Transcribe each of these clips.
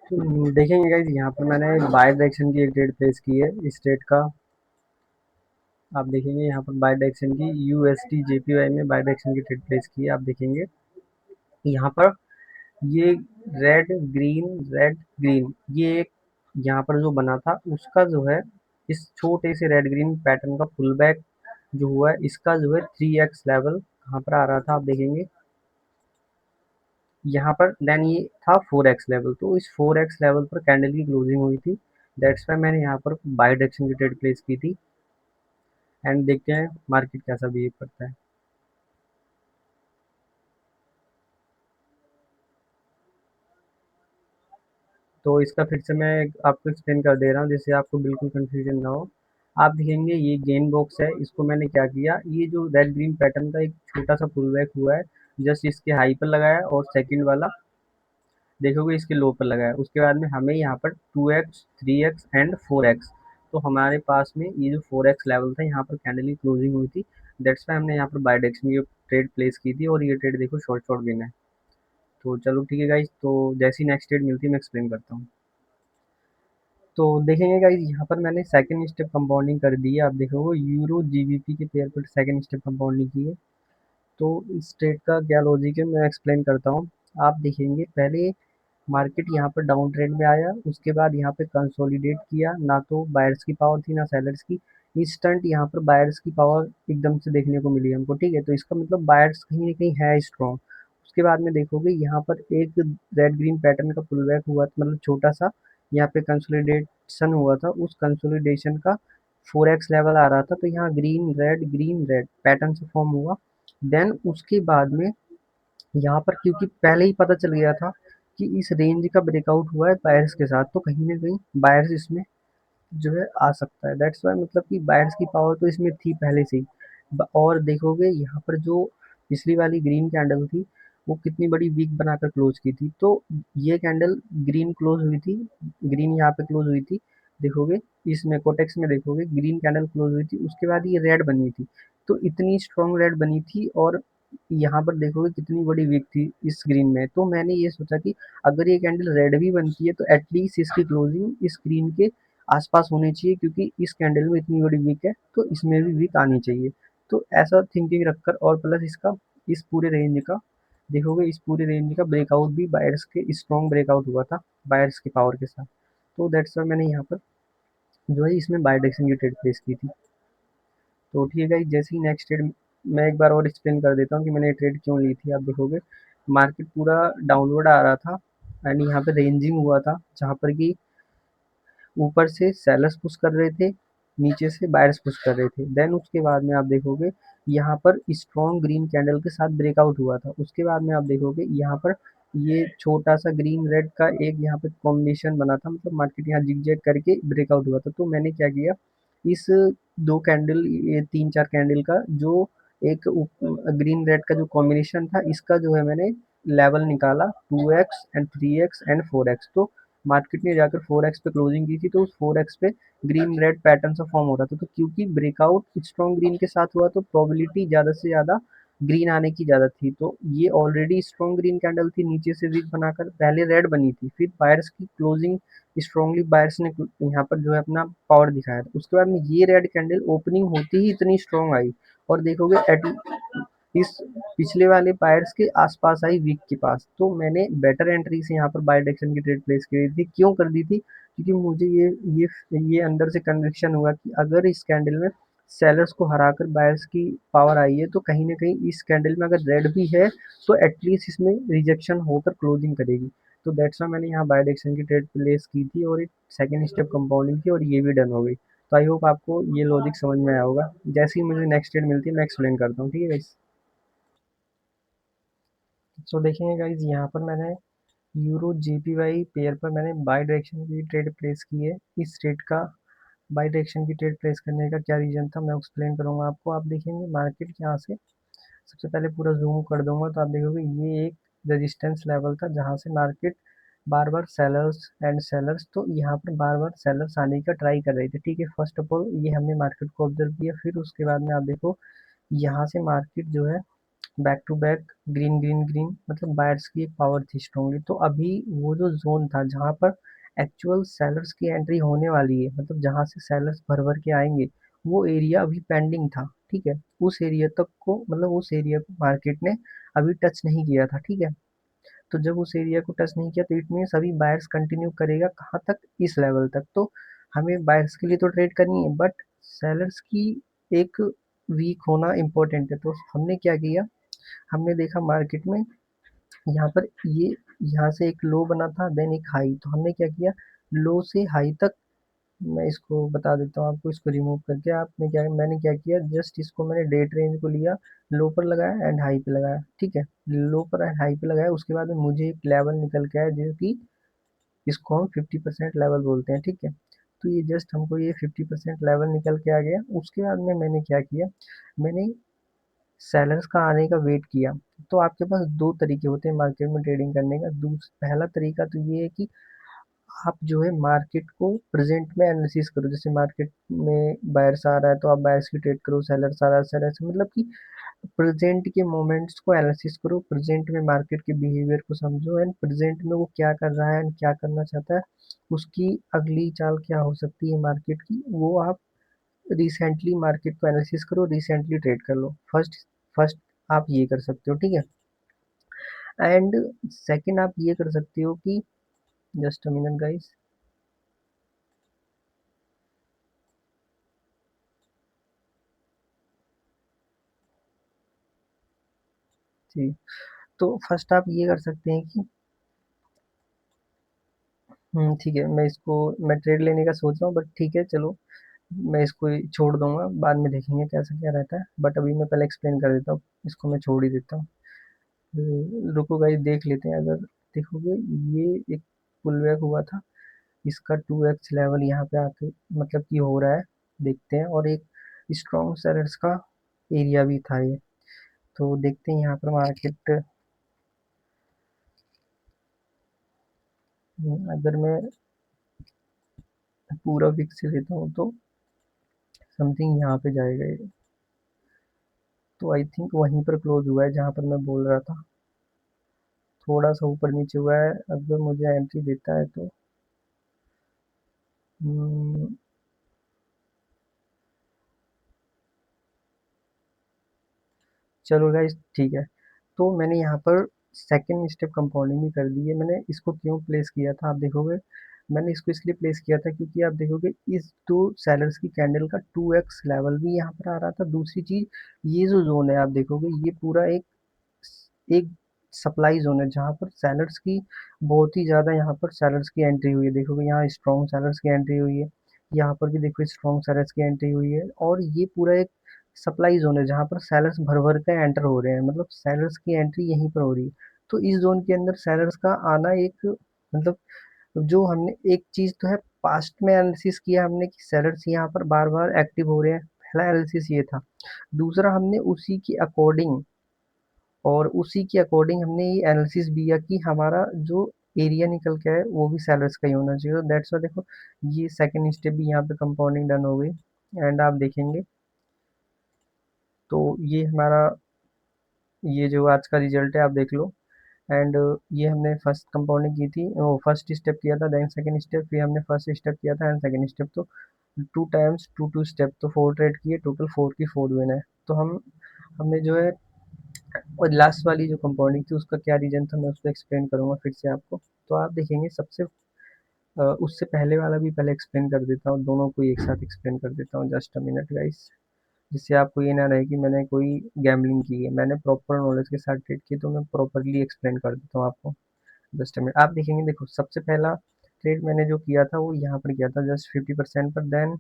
तो देखेंगे गाइज, यहाँ पर मैंने बाय डायरेक्शन की एक ट्रेड प्लेस की है इस ट्रेड का। आप देखेंगे यहाँ पर बाय डायरेक्शन की यूएसटी जेपीवाई में बाय डायरेक्शन की ट्रेड प्लेस की है। आप देखेंगे यहाँ पर ये रेड ग्रीन, ये एक यहाँ पर जो बना था उसका जो है इस छोटे से रेड ग्रीन पैटर्न का फुल बैक जो हुआ है, इसका जो है 3x लेवल कहाँ पर आ रहा था आप देखेंगे यहाँ पर। देन ये था 4x लेवल, तो इस 4x लेवल पर कैंडल की क्लोजिंग हुई थी। दैट्स वाई मैंने यहाँ पर बाय डायरेक्शन की ट्रेड प्लेस की थी। एंड देखते हैं मार्केट कैसा बिहेव करता है। तो इसका फिर से मैं आपको एक्सप्लेन कर दे रहा हूँ जिससे आपको बिल्कुल कंफ्यूजन ना हो। आप देखेंगे ये गेन बॉक्स है, इसको मैंने क्या किया, ये जो रेड ग्रीन पैटर्न का एक छोटा सा पुल बैक हुआ है, जस्ट इसके हाई पर लगाया और सेकंड वाला देखोगे इसके लो पर लगाया। उसके बाद में हमें यहाँ पर 2x 3x एंड 4x, तो हमारे पास में ये जो 4x लेवल था यहाँ पर कैंडल की क्लोजिंग हुई थी। दैट्स वाई हमने यहाँ पर बाय डायरेक्शन की ट्रेड प्लेस की थी और ये ट्रेड देखो शॉर्ट शॉर्ट गेन है। तो चलो ठीक है गाइज, तो जैसी नेक्स्ट ट्रेड मिलती है मैं एक्सप्लेन करता हूँ। तो देखेंगे गाइस यहाँ पर मैंने सेकंड स्टेप कंपाउंडिंग कर दी है। आप देखोगे यूरो जीबीपी के पेयर पर सेकंड स्टेप कंपाउंडिंग की है। तो इस ट्रेड का क्या लॉजिक है मैं एक्सप्लेन करता हूँ। आप देखेंगे पहले मार्केट यहाँ पर डाउन ट्रेंड में आया, उसके बाद यहाँ पे कंसोलिडेट किया, ना तो बायर्स की पावर थी ना सेलर्स की। इंस्टेंट यहाँ पर बायर्स की पावर एकदम से देखने को मिली हमको, ठीक है, तो इसका मतलब बायर्स कहीं ना कहीं है स्ट्रॉन्ग। उसके बाद में देखोगे यहाँ पर एक रेड ग्रीन पैटर्न का पुल बैक हुआ, मतलब छोटा सा यहाँ पे कंसोलिडेशन हुआ था, उस कंसोलिडेशन का 4x लेवल आ रहा था, तो यहाँ ग्रीन रेड पैटर्न से फॉर्म हुआ। देन उसके बाद में यहाँ पर क्योंकि पहले ही पता चल गया था कि इस रेंज का ब्रेकआउट हुआ है बायर्स के साथ, तो कहीं ना कहीं बायर्स इसमें जो है आ सकता है। दैट्स वाई मतलब कि बायर्स की पावर तो इसमें थी पहले से ही। और देखोगे यहाँ पर जो पिछली वाली ग्रीन कैंडल थी वो कितनी बड़ी वीक बनाकर क्लोज की थी, तो ये कैंडल ग्रीन क्लोज हुई थी, ग्रीन यहाँ पे क्लोज हुई थी। देखोगे इसमें कोटेक्स में देखोगे ग्रीन कैंडल क्लोज हुई थी, उसके बाद ये रेड बनी थी, तो इतनी स्ट्रॉन्ग रेड बनी थी। और यहाँ पर देखोगे कितनी बड़ी वीक थी इस ग्रीन में, तो मैंने ये सोचा कि अगर ये कैंडल रेड भी बनती है तो एटलीस्ट इसकी क्लोजिंग इस ग्रीन के आसपास होनी चाहिए, क्योंकि इस कैंडल में इतनी बड़ी वीक है तो इसमें भी वीक आनी चाहिए। तो ऐसा थिंकिंग रखकर और प्लस इसका इस पूरे रेंज का देखोगे, इस पूरे रेंज का ब्रेकआउट भी बायर्स के स्ट्रॉन्ग ब्रेकआउट हुआ था बायर्स की पावर के साथ। तो दैट्स वाई मैंने यहाँ पर जो है इसमें बाय डायरेक्शन की ट्रेड प्लेस की थी। तो ठीक है गाइस, जैसे ही नेक्स्ट ट्रेड मैं एक बार और एक्सप्लेन कर देता हूँ कि मैंने ये ट्रेड क्यों ली थी। आप देखोगे मार्केट पूरा डाउनवर्ड आ रहा था एंड यहाँ पे रेंजिंग हुआ था, जहाँ पर कि ऊपर से सेलर्स पुश कर रहे थे, नीचे से बायर्स पुश कर रहे थे। देन उसके बाद में आप देखोगे यहाँ पर स्ट्रॉन्ग ग्रीन कैंडल के साथ ब्रेकआउट हुआ था। उसके बाद में आप देखोगे यहाँ पर ये छोटा सा ग्रीन रेड का एक यहाँ पे कॉम्बिनेशन बना था, मतलब मार्केट यहाँ जिग करके ब्रेकआउट हुआ था। तो मैंने क्या किया, इस दो कैंडल, ये तीन चार कैंडल का जो एक ग्रीन रेड का जो कॉम्बिनेशन था, इसका जो है मैंने लेवल निकाला 2x and 3x and 4x। तो मार्केट ने जाकर 4x पे क्लोजिंग की थी, तो उस 4x पे ग्रीन रेड पैटर्न सा फॉर्म हो रहा था। तो क्योंकि ब्रेकआउट स्ट्रॉन्ग ग्रीन के साथ हुआ तो प्रोबेबिलिटी ज़्यादा से ज़्यादा ग्रीन आने की ज़्यादा थी। तो ये ऑलरेडी स्ट्रॉन्ग ग्रीन कैंडल थी, नीचे से वीक बनाकर पहले रेड बनी थी, फिर बायर्स की क्लोजिंग स्ट्रॉन्गली बायर्स ने यहाँ पर जो है अपना पावर दिखाया था। उसके बाद में ये रेड कैंडल ओपनिंग होती ही इतनी स्ट्रॉन्ग आई, और देखोगे एट इस पिछले वाले बायर्स के आसपास आई वीक के पास। तो मैंने बेटर एंट्री से यहाँ पर बाय डायरेक्शन की ट्रेड प्लेस की थी। क्यों कर दी थी, क्योंकि मुझे ये अंदर से कन्विक्शन हुआ कि अगर इस कैंडल में सेलर्स को हराकर बायर्स की पावर आई है, तो कहीं ना कहीं इस कैंडल में अगर रेड भी है तो एटलीस्ट इसमें रिजेक्शन होकर क्लोजिंग करेगी। तो दैट्स वाई मैंने यहाँ बाय डायरेक्शन की ट्रेड प्लेस की थी और एक सेकंड स्टेप कंपाउंडिंग थी और ये भी डन हो गई। तो आई होप आपको ये लॉजिक समझ में आया होगा। जैसे ही मुझे नेक्स्ट ट्रेड मिलती है मैं एक्सप्लेन करता हूँ, ठीक है गाइस। सो देखेंगे गाइज यहाँ पर मैंने यूरो जीपीवाई पेयर पर मैंने बाय डायरेक्शन की ट्रेड प्लेस की है। इस ट्रेड का बाय डायरेक्शन की ट्रेड प्लेस करने का क्या रीजन था मैं एक्सप्लेन करूंगा आपको। आप देखेंगे मार्केट यहाँ से सबसे पहले पूरा जूम कर दूंगा, तो आप देखोगे ये एक रेजिस्टेंस लेवल था जहाँ से मार्केट बार बार सेलर्स तो यहाँ पर बार बार सेलर्स आने का ट्राई कर रहे थे, ठीक है। फर्स्ट ऑफ ऑल ये हमने मार्केट को ऑब्जर्व किया, फिर उसके बाद में आप देखो यहाँ से मार्केट जो है back to back green green green, मतलब बायर्स की एक पावर थी स्ट्रांगली। तो अभी वो जो जोन था जहाँ पर एक्चुअल सेलर्स की एंट्री होने वाली है, मतलब जहाँ से सेलर्स भर भर के आएंगे, वो एरिया अभी पेंडिंग था। ठीक है, उस एरिया तक को, मतलब उस एरिया को मार्केट ने अभी टच नहीं किया था। ठीक है, तो जब उस एरिया को टच नहीं किया तो इट मीन्स अभी बायर्स कंटिन्यू करेगा कहाँ तक, इस लेवल तक। तो हमें बायर्स के लिए तो ट्रेड करनी है, बट सेलर्स की एक वीक होना इम्पोर्टेंट है। तो हमने क्या किया, हमने देखा मार्केट में यहाँ पर ये, यहाँ से एक लो बना था, देन एक हाई। तो हमने क्या किया, लो से हाई तक, मैं इसको बता देता हूँ आपको, इसको रिमूव करके आपने क्या, मैंने क्या किया, जस्ट इसको मैंने डेट रेंज को लिया, लो पर लगाया एंड हाई पे लगाया। ठीक है, लो पर एंड हाई पे लगाया, उसके बाद में मुझे एक लेवल निकल के आया जो कि इसको हम 50% लेवल बोलते हैं। ठीक है, तो ये जस्ट हमको ये 50% लेवल निकल के आ गया। उसके बाद में मैंने क्या किया, मैंने सेलर्स का आने का वेट किया। तो आपके पास दो तरीके होते हैं मार्केट में ट्रेडिंग करने का। पहला तरीका तो ये है कि आप जो है मार्केट को प्रेजेंट में एनालिसिस करो। जैसे मार्केट में बायर्स आ रहा है तो आप बायर्स की ट्रेड करो, सेलर्स आ रहा है सेलर्स, मतलब कि प्रेजेंट के मोमेंट्स को एनालिसिस करो, प्रेजेंट में मार्केट के बिहेवियर को समझो, एंड प्रेजेंट में वो क्या कर रहा है एंड क्या करना चाहता है, उसकी अगली चाल क्या हो सकती है मार्केट की, वो आप रिसेंटली मार्केट को एनालिसिस करो, रिसेंटली ट्रेड कर लो। फर्स्ट फर्स्ट आप ये कर सकते हो। ठीक है, एंड सेकंड आप ये कर सकते हो कि, जस्ट अ मिनट गाइस, जी, तो फर्स्ट आप ये कर सकते हैं कि, ठीक है, मैं ट्रेड लेने का सोच रहा हूँ, बट ठीक है चलो, मैं इसको ही छोड़ दूंगा, बाद में देखेंगे कैसा क्या रहता है। बट अभी मैं पहले एक्सप्लेन कर देता हूँ, इसको मैं छोड़ ही देता हूँ। रुको गाइस, देख लेते हैं। अगर देखोगे, ये एक पुल बैक हुआ था, इसका 2x लेवल यहाँ पे आके मतलब कि हो रहा है, देखते हैं। और एक स्ट्रॉन्ग सेलर्स का एरिया भी था ये। तो देखते हैं यहाँ पर मार्केट, अगर मैं पूरा विक से लेता हूँ तो समथिंग यहाँ पे जाएगा ये। तो आई थिंक वहीं पर क्लोज हुआ है जहाँ पर मैं बोल रहा था, थोड़ा सा ऊपर नीचे हुआ है। अगर मुझे एंट्री देता है तो, हम्म, चलो गाइस ठीक है। तो मैंने यहाँ पर सेकंड स्टेप कंपाउंडिंग भी कर दी है। मैंने इसको क्यों प्लेस किया था आप देखोगे, मैंने इसको इसलिए प्लेस किया था क्योंकि आप देखोगे इस दो सेलर्स की कैंडल का 2x लेवल भी यहाँ पर आ रहा था। दूसरी चीज, ये जो जोन है आप देखोगे, ये पूरा एक एक सप्लाई जोन है जहाँ पर सेलर्स की बहुत ही ज़्यादा, यहाँ पर सेलर्स की एंट्री हुई है। देखोगे यहाँ स्ट्रॉन्ग सेलर्स की एंट्री हुई है, यहाँ पर भी देखो स्ट्रॉन्ग सेलर्स की एंट्री हुई है। और ये पूरा एक सप्लाई जोन है जहाँ पर सेलर्स भर भर के एंटर हो रहे हैं, मतलब सेलर्स की एंट्री यहीं पर हो रही है। तो इस जोन के अंदर सेलर्स का आना एक, मतलब जो हमने एक चीज़ तो है, पास्ट में एनालिसिस किया हमने कि सेलर्स यहाँ पर बार बार एक्टिव हो रहे हैं, पहला एनालिसिस ये था। दूसरा, हमने उसी की अकॉर्डिंग, और उसी के अकॉर्डिंग हमने ये एनालिसिस भी किया कि हमारा जो एरिया निकल के है वो भी सेलर्स का ही होना चाहिए। तो दैट्स वाई देखो, ये सेकंड स्टेप भी यहाँ पे कंपाउंडिंग डन हो गई। एंड आप देखेंगे तो ये हमारा, ये जो आज का रिजल्ट है आप देख लो। एंड ये हमने फर्स्ट कंपाउंडिंग की थी, वो फर्स्ट स्टेप किया था, देन सेकंड स्टेप, फिर हमने फर्स्ट स्टेप किया था एंड सेकंड स्टेप। तो two times two two step, तो 4 ट्रेड किए, टोटल 4 की 4 विन है। तो हमने जो है, और लास्ट वाली जो कंपाउंडिंग थी उसका क्या रीजन था मैं उसको एक्सप्लेन करूंगा फिर से आपको। तो आप देखेंगे सबसे, उससे पहले वाला भी पहले एक्सप्लेन कर देता हूँ, दोनों को एक साथ एक्सप्लेन कर देता हूँ। जस्ट अ मिनट गाइस, जिससे आपको ये ना रहे कि मैंने कोई गैम्बलिंग की है, मैंने प्रॉपर नॉलेज के साथ ट्रेड की, तो मैं प्रॉपरली एक्सप्लेन कर देता हूँ आपको। जस्ट अ मिनट, आप देखेंगे, देखो सबसे पहला ट्रेड मैंने जो किया था वो यहाँ पर किया था जस्ट 50% पर। देन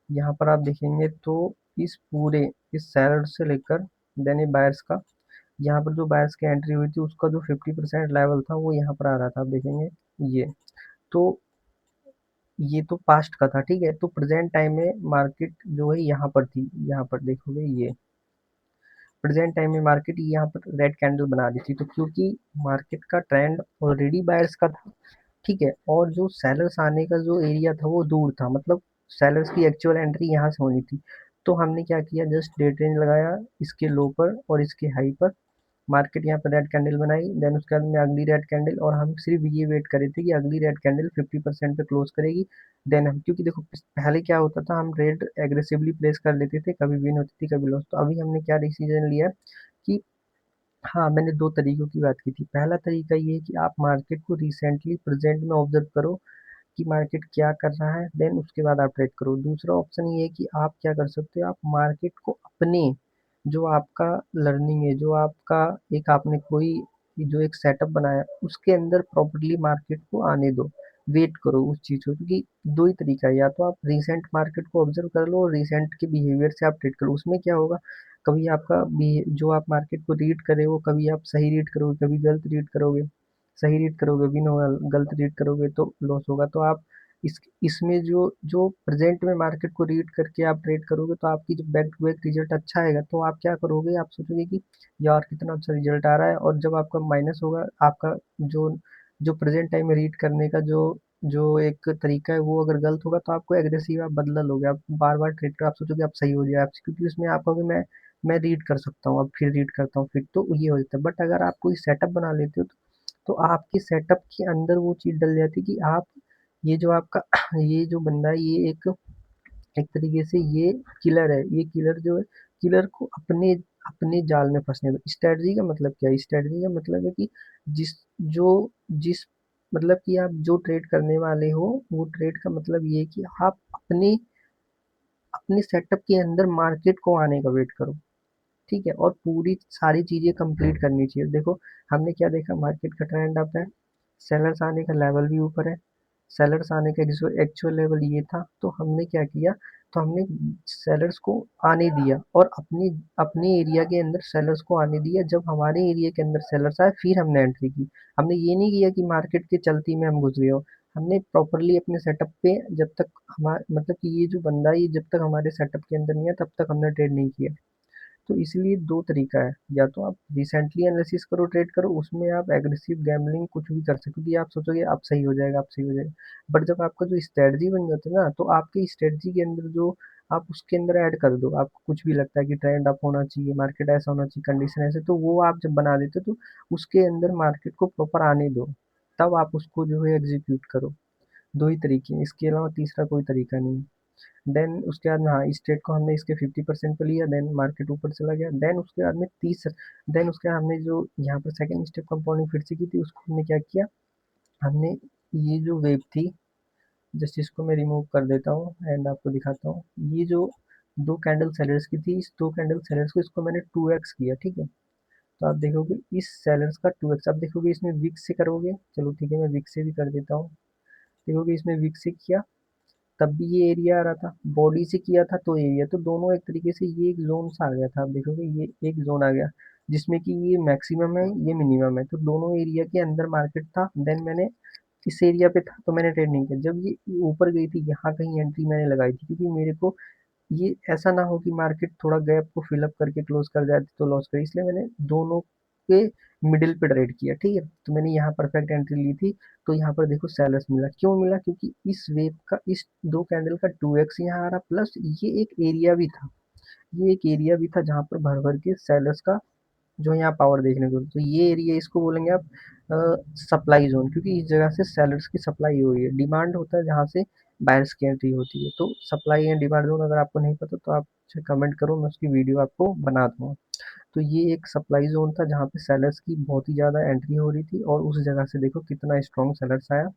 यहाँ पर आप देखेंगे तो इस पूरे, इस सैलड से लेकर देन ये बायर्स का, यहाँ पर जो बायर्स की एंट्री हुई थी उसका जो 50% लेवल था वो यहाँ पर आ रहा था, आप देखेंगे ये। तो ये तो पास्ट का था। ठीक है, तो प्रेजेंट टाइम में मार्केट जो है यहाँ पर थी, यहाँ पर देखोगे ये प्रेजेंट टाइम में मार्केट यहाँ पर रेड कैंडल बना रही थी। तो क्योंकि मार्केट का ट्रेंड ऑलरेडी बायर्स का था, ठीक है, और जो सेलर्स आने का जो एरिया था वो दूर था, मतलब सेलर्स की एक्चुअल एंट्री यहाँ से होनी थी। तो हमने क्या किया, जस्ट डे ट्रेंड लगाया इसके लो पर और इसके हाई पर, मार्केट यहाँ पर रेड कैंडल बनाई, देन उसके बाद में अगली रेड कैंडल, और हम सिर्फ ये वेट करे थे कि अगली रेड कैंडल 50% पे क्लोज करेगी। देन हम, क्योंकि देखो पहले क्या होता था, हम ट्रेड एग्रेसिवली प्लेस कर लेते थे, कभी विन होती थी कभी लॉस। तो अभी हमने क्या डिसीजन लिया कि हाँ, मैंने दो तरीकों की बात की थी। पहला तरीका ये है कि आप मार्केट को रिसेंटली प्रेजेंट में ऑब्जर्व करो कि मार्केट क्या कर रहा है, देन उसके बाद आप ट्रेड करो। दूसरा ऑप्शन ये है कि आप क्या कर सकते हो, आप मार्केट को अपने, जो आपका लर्निंग है, जो आपका एक आपने कोई जो एक सेटअप बनाया, उसके अंदर प्रॉपर्ली मार्केट को आने दो, वेट करो उस चीज़ को। क्योंकि दो ही तरीका है, या तो आप रिसेंट मार्केट को ऑब्जर्व कर लो और रिसेंट के बिहेवियर से आप ट्रेड करो। उसमें क्या होगा, कभी आपका जो आप मार्केट को रीड करे हो, कभी आप सही रीड करोगे, कभी गलत रीड करोगे। सही रीड करोगे विन होगा, गलत रीड करोगे तो लॉस होगा। तो आप इसमें जो जो प्रेजेंट में मार्केट को रीड करके आप ट्रेड करोगे, तो आपकी जो बैक टू बैक रिजल्ट अच्छा आएगा, तो आप क्या करोगे, आप सोचोगे कि यार कितना अच्छा रिजल्ट आ रहा है। और जब आपका माइनस होगा, आपका जो जो प्रेजेंट टाइम में रीड करने का जो जो एक तरीका है, वो अगर गलत होगा, तो आपको एग्रेसिव आप बदला लोगे, आप बार बार ट्रेड कर, आप सोचोगे आप सही हो जाए आप, क्योंकि उसमें आप कहोगे मैं रीड कर सकता हूँ, अब फिर रीड करता हूँ, फिर तो ये हो जाता है। बट अगर आप कोई सेटअप बना लेते हो, तो आपके सेटअप के अंदर वो चीज़ डल जाती है कि आप, ये जो आपका ये जो बंदा है, ये एक एक तरीके से ये किलर है। ये किलर जो है, किलर को अपने अपने जाल में फंसने दो। स्ट्रेटजी का मतलब क्या है, स्ट्रेटजी का मतलब है कि जिस जो जिस मतलब कि आप जो ट्रेड करने वाले हो, वो ट्रेड का मतलब ये है कि आप अपने अपने सेटअप के अंदर मार्केट को आने का वेट करो। ठीक है, और पूरी सारी चीज़ें कंप्लीट करनी चाहिए। देखो हमने क्या देखा, मार्केट का ट्रेंड अप है, सेलर्स आने का लेवल भी ऊपर है, सेलर्स आने का जो एक्चुअल लेवल ये था, तो हमने क्या किया, तो हमने सेलर्स को आने दिया, और अपने अपने एरिया के अंदर सेलर्स को आने दिया। जब हमारे एरिया के अंदर सेलर्स आए, फिर हमने एंट्री की। हमने ये नहीं किया कि मार्केट के चलती में हम घुस गए हो। हमने प्रॉपरली अपने सेटअप पे, जब तक हमारा मतलब कि ये जो बंदा है, ये जब तक हमारे सेटअप के अंदर नहीं है, तब तक हमने ट्रेड नहीं किया। तो इसलिए दो तरीका है, या तो आप रिसेंटली एनालिसिस करो, ट्रेड करो, उसमें आप एग्रेसिव गैम्बलिंग कुछ भी कर सकते हो, क्योंकि आप सोचोगे आप सही हो जाएगा, आप सही हो जाएगा। बट जब आपका जो स्ट्रेटजी बन जाता है ना, तो आपकी स्ट्रेटजी के अंदर जो आप उसके अंदर ऐड कर दो, आपको कुछ भी लगता है कि ट्रेंड अप होना चाहिए, मार्केट ऐसा होना चाहिए, कंडीशन ऐसे, तो वो आप जब बना देते हो, तो उसके अंदर मार्केट को प्रॉपर आने दो, तब आप उसको जो है एग्जीक्यूट करो। दो ही तरीके हैं, इसके अलावा तीसरा कोई तरीका नहीं है। देन उसके बाद में, हाँ, स्टेट को हमने इसके 50% पे लिया, देन मार्केट ऊपर चला गया। देन उसके बाद में देन उसके बाद हमने जो यहाँ पर सेकंड स्टेप कंपाउंडिंग फिर से की थी, उसको हमने क्या किया, हमने ये जो वेव थी, जस्ट इसको मैं रिमूव कर देता हूँ एंड आपको दिखाता हूँ। ये जो दो कैंडल सेलर्स की थी, इस दो कैंडल सेलर्स को, इसको मैंने 2x किया, ठीक है। तो आप देखोगे इस सेलर्स का 2x, आप देखोगे इसमें विक्स से करोगे, चलो ठीक है, मैं विक्स से भी कर देता हूँ। देखोगे इसमें विक्स से किया, तब भी ये एरिया आ रहा था, बॉडी से किया था तो एरिया, तो दोनों एक तरीके से ये एक जोन सा आ गया था। आप देखोगे ये एक जोन आ गया, जिसमें कि ये मैक्सिमम है, ये मिनिमम है, तो दोनों एरिया के अंदर मार्केट था। देन मैंने इस एरिया पे था, तो मैंने ट्रेड नहीं किया। जब ये ऊपर गई थी, यहाँ कहीं एंट्री मैंने लगाई थी, क्योंकि मेरे को ये ऐसा ना हो कि मार्केट थोड़ा गैप को फिल अप करके क्लोज कर जाए तो लॉस करे, इसलिए मैंने दोनों के मिडिल पे ट्रेड किया, ठीक है। तो मैंने यहाँ परफेक्ट एंट्री ली थी, तो यहाँ पर देखो सेलर्स मिला, क्यों मिला, क्योंकि इस वेव का, इस दो कैंडल का 2x यहाँ आ रहा, प्लस ये एक एरिया भी था, ये एक एरिया भी था जहाँ पर भर भर के सेलर्स का जो यहाँ पावर देखने को, तो ये एरिया इसको बोलेंगे आप सप्लाई जोन, क्योंकि इस जगह से सेलर्स की सप्लाई हो रही है। डिमांड होता है जहाँ से बायर्स की एंट्री होती है, तो सप्लाई एंड डिमांड जोन अगर आपको नहीं पता, तो आप मुझे कमेंट करो, मैं उसकी वीडियो आपको बना दूंगा। तो ये एक सप्लाई जोन था जहाँ पे सेलर्स की बहुत ही ज़्यादा एंट्री हो रही थी, और उस जगह से देखो कितना स्ट्रॉन्ग सेलर्स आया।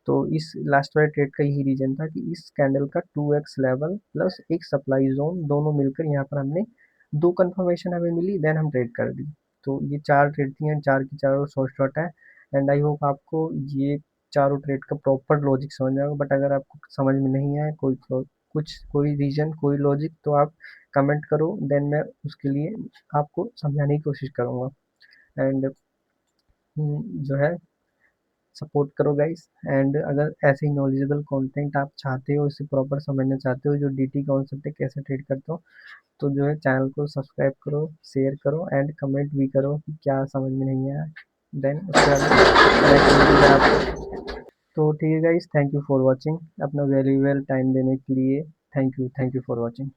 तो इस लास्ट वाले ट्रेड का यही रीजन था कि इस कैंडल का 2x लेवल प्लस एक सप्लाई जोन, दोनों मिलकर यहाँ पर हमने दो कंफर्मेशन हमें मिली, देन हम ट्रेड कर दी। तो ये चार ट्रेड थी, एंड चार की चारों शॉर्ट शॉर्ट है। एंड आई होप आपको ये चारों ट्रेड का प्रॉपर लॉजिक समझ में आएगा। बट अगर आपको समझ में नहीं आए, कोई रीजन, कोई लॉजिक, तो आप कमेंट करो, देन मैं उसके लिए आपको समझाने की कोशिश करूँगा। एंड जो है, सपोर्ट करो गाइस। एंड अगर ऐसे ही नॉलेजेबल कंटेंट आप चाहते हो, इसे प्रॉपर समझना चाहते हो, जो डीटी कॉन्सेप्ट है कैसे ट्रेड करते हो, तो जो है चैनल को सब्सक्राइब करो, शेयर करो, एंड कमेंट भी करो कि क्या समझ में नहीं आया। देन उसके बाद नेक्स्ट वीडियो में आपको, तो ठीक है guys, thank you for watching, अपना वैल्यूएबल टाइम देने के लिए। Thank you for watching.